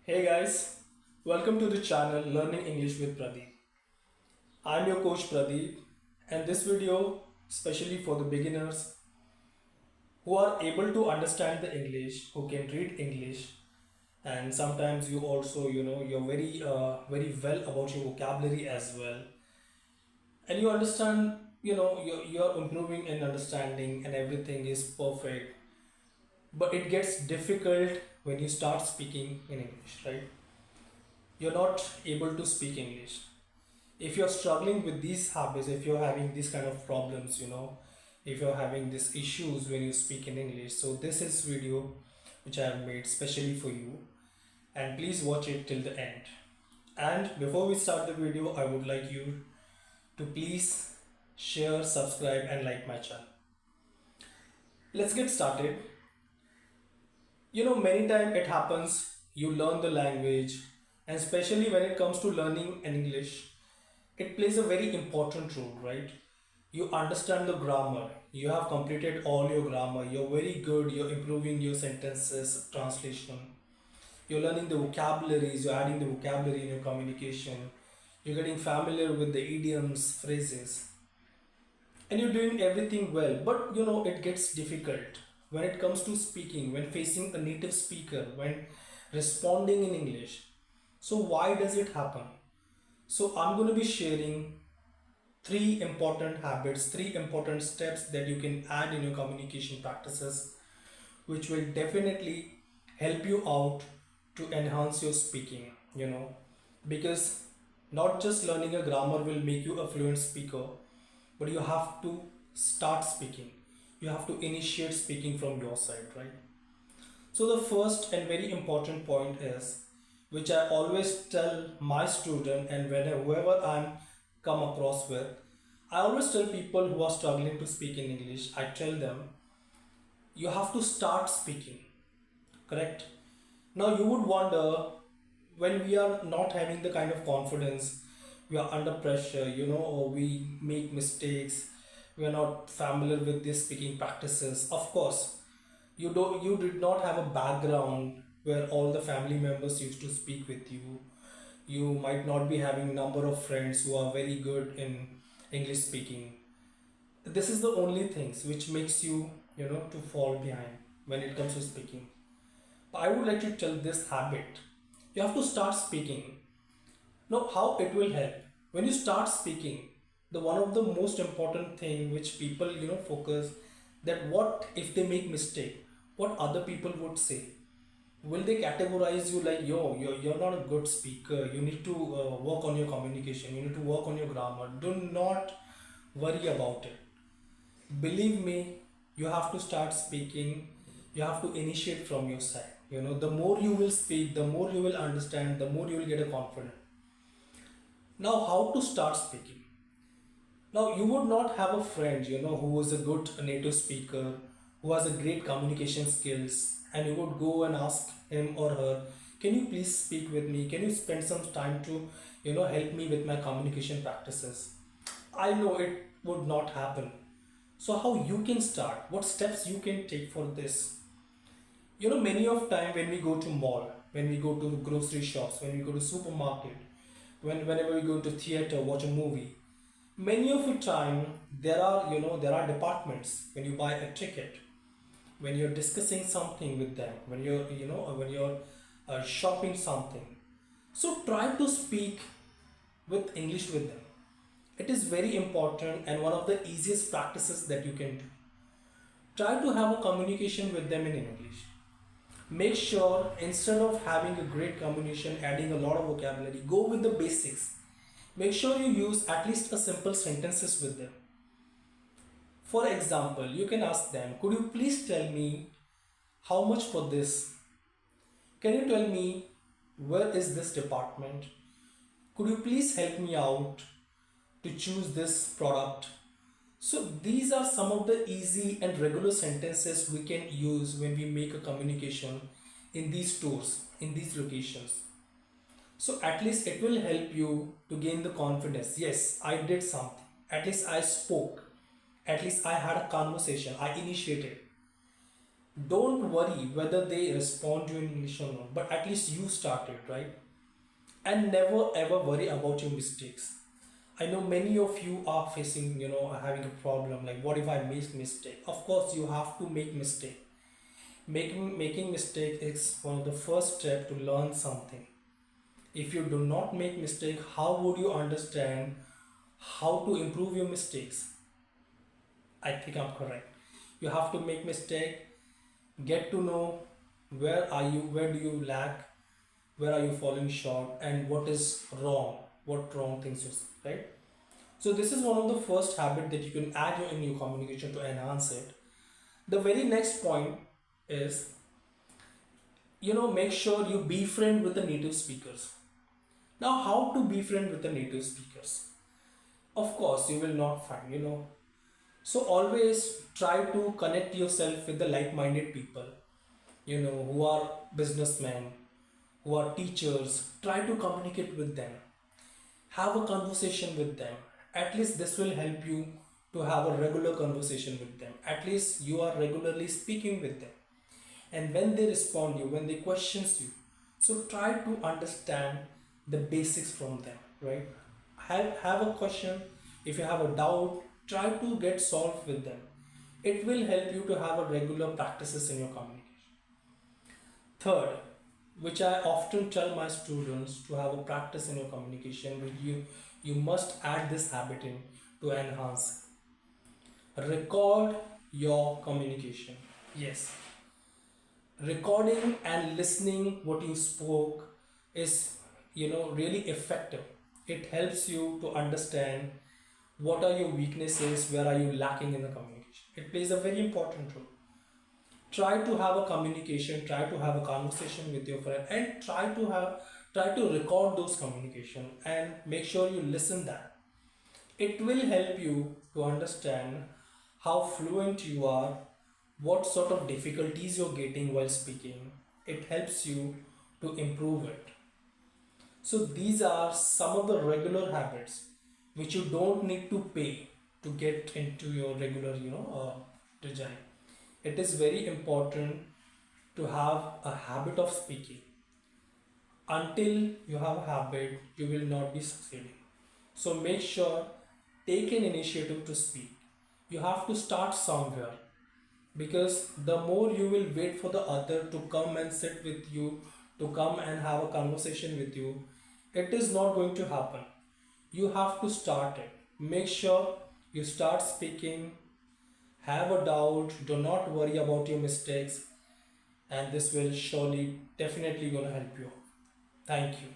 Hey guys, welcome to the channel Learning English with Pradeep. I'm your coach Pradeep, and this video especially for the beginners who are able to understand the English, who can read English, and sometimes you also you're very well about your vocabulary as well, and you understand you're improving in understanding and everything is perfect, but it gets difficult when you start speaking in English, right? You're not able to speak English. If you're struggling with these habits, if you're having these kind of problems, if you're having these issues when you speak in English, so this is video which I have made specially for you, and please watch it till the end. And before we start the video, I would like you to please share, subscribe and like my channel. Let's get started. Many times it happens, you learn the language, and especially when it comes to learning an English, it plays a very important role, right? You understand the grammar, you have completed all your grammar, you're very good, you're improving your sentences, translation, you're learning the vocabularies, you're adding the vocabulary in your communication, you're getting familiar with the idioms, phrases, and you're doing everything well. But it gets difficult when it comes to speaking, when facing a native speaker, when responding in English. So why does it happen? So I'm going to be sharing three important habits, three important steps that you can add in your communication practices, which will definitely help you out to enhance your speaking, because not just learning a grammar will make you a fluent speaker, but you have to start speaking. You have to initiate speaking from your side, right? So the first and very important point is, which I always tell my student, and whenever whoever I'm come across with, I always tell people who are struggling to speak in English, I tell them, you have to start speaking, correct? Now you would wonder, when we are not having the kind of confidence, we are under pressure, or we make mistakes, we are not familiar with these speaking practices. Of course, you did not have a background where all the family members used to speak with you. You might not be having number of friends who are very good in English speaking. This is the only things which makes you to fall behind when it comes to speaking. But I would like to tell this habit, you have to start speaking. Now how it will help? When you start speaking, the one of the most important thing which people focus, that what if they make mistake, what other people would say. Will they categorize you like, you're not a good speaker, you need to work on your communication, you need to work on your grammar. Do not worry about it. Believe me, you have to start speaking. You have to initiate from your side. The more you will speak, the more you will understand, the more you will get a confidence. Now how to start speaking? Now you would not have a friend who is a good native speaker, who has a great communication skills, and you would go and ask him or her, can you please speak with me, can you spend some time to help me with my communication practices? I know it would not happen. So how you can start, what steps you can take for this? Many of time when we go to mall, when we go to grocery shops, when we go to supermarket, whenever we go to theater, watch a movie, many of the time there are there are departments. When you buy a ticket, when you're discussing something with them, when you're shopping something, so try to speak with English with them. It is very important and one of the easiest practices that you can do. Try to have a communication with them in English. Make sure, instead of having a great communication, adding a lot of vocabulary, go with the basics. Make sure you use at least a simple sentences with them. For example, you can ask them, could you please tell me how much for this? Can you tell me where is this department? Could you please help me out to choose this product? So these are some of the easy and regular sentences we can use when we make a communication in these stores, in these locations. So at least it will help you to gain the confidence. Yes, I did something. At least I spoke. At least I had a conversation. I initiated. Don't worry whether they respond to you in English or not, but at least you started, right? And never ever worry about your mistakes. I know many of you are facing, having a problem like, what if I make mistake? Of course, you have to make mistake. Making mistake is one of the first step to learn something. If you do not make mistake, how would you understand how to improve your mistakes? I think I'm correct. You have to make mistake, get to know where do you lack, where are you falling short, and what is wrong, what wrong things you say, right? So this is one of the first habit that you can add in your communication to enhance it. The very next point is, make sure you befriend with the native speakers. Now, how to befriend with the native speakers? Of course, you will not find, So always try to connect yourself with the like-minded people, who are businessmen, who are teachers. Try to communicate with them. Have a conversation with them. At least this will help you to have a regular conversation with them. At least you are regularly speaking with them. And when they respond you, when they questions you, so try to understand the basics from them, right? Have a question. If you have a doubt, try to get solved with them. It will help you to have a regular practices in your communication. Third, which I often tell my students to have a practice in your communication, with you must add this habit in to enhance. Record your communication. Yes, recording and listening what you spoke is, really effective. It helps you to understand what are your weaknesses, where are you lacking in the communication. It plays a very important role. Try to have a communication, try to have a conversation with your friend, and try to record those communication and make sure you listen that. It will help you to understand how fluent you are, what sort of difficulties you're getting while speaking. It helps you to improve it. So these are some of the regular habits which you don't need to pay to get into your regular, design. It is very important to have a habit of speaking. Until you have a habit, you will not be succeeding. So make sure, take an initiative to speak. You have to start somewhere, because the more you will wait for the other to come and sit with you, to come and have a conversation with you, it is not going to happen. You have to start it. Make sure you start speaking. Have a doubt, do not worry about your mistakes, and this will surely definitely gonna help you. Thank you.